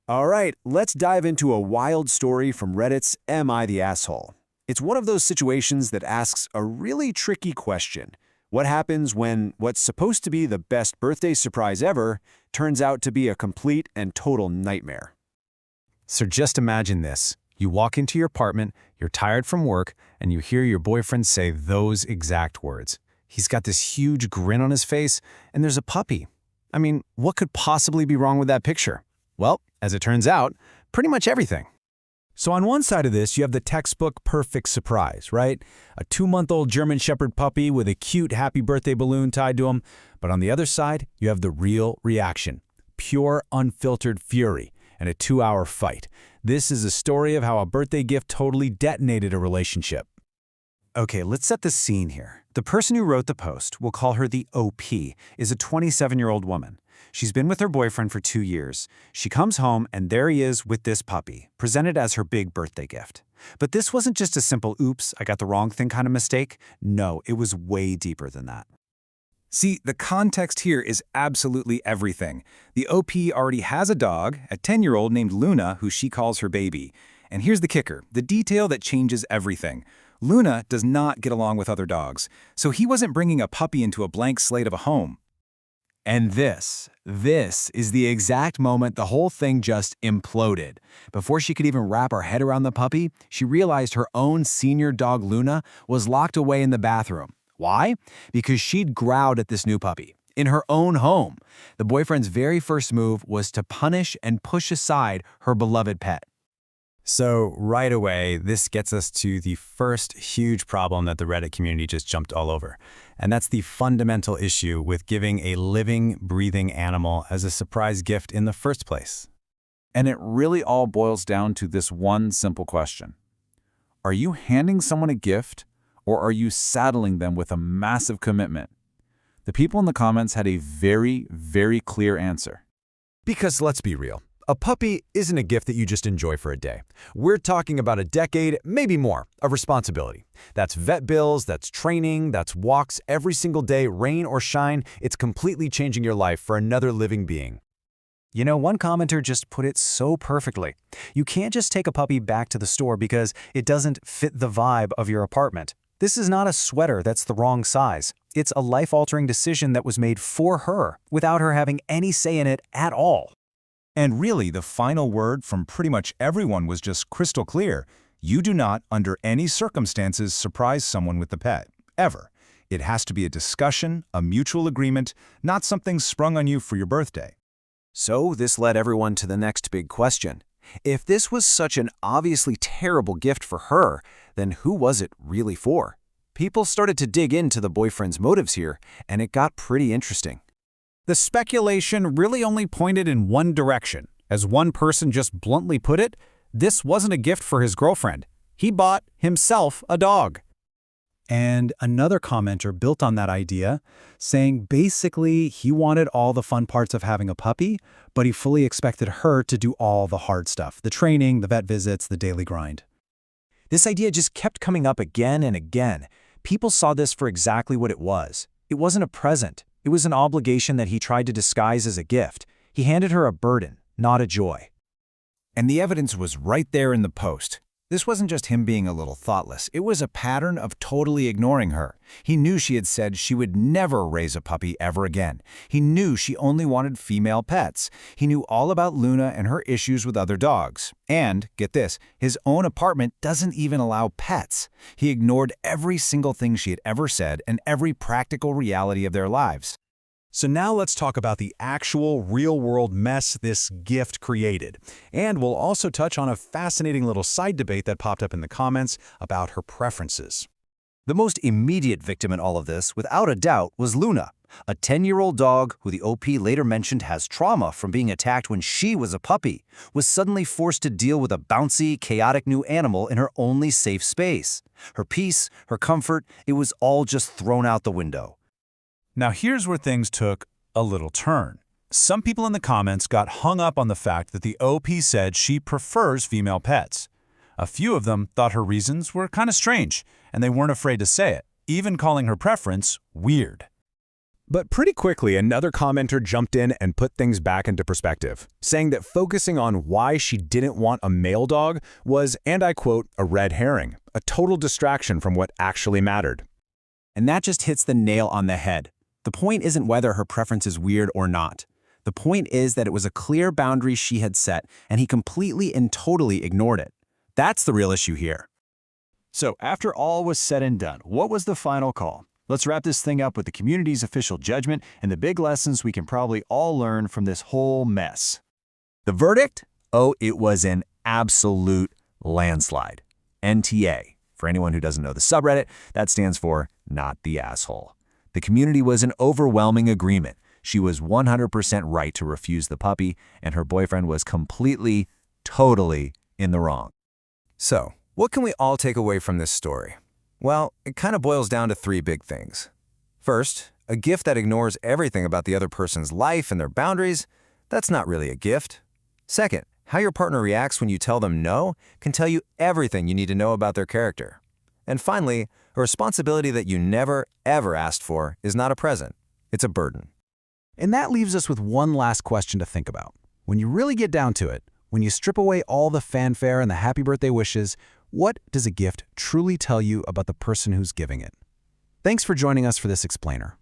All right, let's dive into a wild story from Reddit's Am I the Asshole? It's one of those situations that asks a really tricky question. What happens when what's supposed to be the best birthday surprise ever turns out to be a complete and total nightmare? So just imagine this. You walk into your apartment, you're tired from work, and you hear your boyfriend say those exact words. He's got this huge grin on his face, and there's a puppy. I mean, what could possibly be wrong with that picture? Well, as it turns out, pretty much everything. So on one side of this, you have the textbook perfect surprise, right? A 2-month-old German Shepherd puppy with a cute happy birthday balloon tied to him. But on the other side, you have the real reaction. Pure, unfiltered fury and a 2-hour fight. This is a story of how a birthday gift totally detonated a relationship. Okay, let's set the scene here. The person who wrote the post, we'll call her the OP, is a 27-year-old woman. She's been with her boyfriend for 2 years. She comes home, and there he is with this puppy, presented as her big birthday gift. But this wasn't just a simple oops, I got the wrong thing kind of mistake. No, it was way deeper than that. See, the context here is absolutely everything. The OP already has a dog, a 10-year-old named Luna, who she calls her baby. And here's the kicker, the detail that changes everything. Luna does not get along with other dogs, so he wasn't bringing a puppy into a blank slate of a home. And this is the exact moment the whole thing just imploded. Before she could even wrap her head around the puppy, she realized her own senior dog Luna was locked away in the bathroom. Why? Because she'd growled at this new puppy in her own home. The boyfriend's very first move was to punish and push aside her beloved pet. So right away, this gets us to the first huge problem that the Reddit community just jumped all over. And that's the fundamental issue with giving a living, breathing animal as a surprise gift in the first place. And it really all boils down to this one simple question. Are you handing someone a gift, or are you saddling them with a massive commitment? The people in the comments had a very, very clear answer. Because let's be real. A puppy isn't a gift that you just enjoy for a day. We're talking about a decade, maybe more, of responsibility. That's vet bills, that's training, that's walks every single day, rain or shine. It's completely changing your life for another living being. You know, one commenter just put it so perfectly. You can't just take a puppy back to the store because it doesn't fit the vibe of your apartment. This is not a sweater that's the wrong size. It's a life-altering decision that was made for her, without her having any say in it at all. And really, the final word from pretty much everyone was just crystal clear. You do not, under any circumstances, surprise someone with the pet, ever. It has to be a discussion, a mutual agreement, not something sprung on you for your birthday. So this led everyone to the next big question. If this was such an obviously terrible gift for her, then who was it really for? People started to dig into the boyfriend's motives here, and it got pretty interesting. The speculation really only pointed in one direction. As one person just bluntly put it, this wasn't a gift for his girlfriend. He bought himself a dog. And another commenter built on that idea, saying basically he wanted all the fun parts of having a puppy, but he fully expected her to do all the hard stuff, the training, the vet visits, the daily grind. This idea just kept coming up again and again. People saw this for exactly what it was. It wasn't a present. It was an obligation that he tried to disguise as a gift. He handed her a burden, not a joy. And the evidence was right there in the post. This wasn't just him being a little thoughtless. It was a pattern of totally ignoring her. He knew she had said she would never raise a puppy ever again. He knew she only wanted female pets. He knew all about Luna and her issues with other dogs. And, get this, his own apartment doesn't even allow pets. He ignored every single thing she had ever said and every practical reality of their lives. So now let's talk about the actual real-world mess this gift created. And we'll also touch on a fascinating little side debate that popped up in the comments about her preferences. The most immediate victim in all of this, without a doubt, was Luna, a 10-year-old dog who the OP later mentioned has trauma from being attacked when she was a puppy, was suddenly forced to deal with a bouncy, chaotic new animal in her only safe space. Her peace, her comfort, it was all just thrown out the window. Now here's where things took a little turn. Some people in the comments got hung up on the fact that the OP said she prefers female pets. A few of them thought her reasons were kind of strange, and they weren't afraid to say it, even calling her preference weird. But pretty quickly, another commenter jumped in and put things back into perspective, saying that focusing on why she didn't want a male dog was, and I quote, a red herring, a total distraction from what actually mattered. And that just hits the nail on the head. The point isn't whether her preference is weird or not. The point is that it was a clear boundary she had set, and he completely and totally ignored it. That's the real issue here. So after all was said and done, what was the final call? Let's wrap this thing up with the community's official judgment and the big lessons we can probably all learn from this whole mess. The verdict? Oh, it was an absolute landslide. NTA. For anyone who doesn't know the subreddit, that stands for not the asshole. The community was in overwhelming agreement. She was 100% right to refuse the puppy, and her boyfriend was completely, totally in the wrong. So, what can we all take away from this story? Well, it kind of boils down to three big things. First, a gift that ignores everything about the other person's life and their boundaries, that's not really a gift. Second, how your partner reacts when you tell them no can tell you everything you need to know about their character. And finally, a responsibility that you never, ever asked for is not a present. It's a burden. And that leaves us with one last question to think about. When you really get down to it, when you strip away all the fanfare and the happy birthday wishes, what does a gift truly tell you about the person who's giving it? Thanks for joining us for this explainer.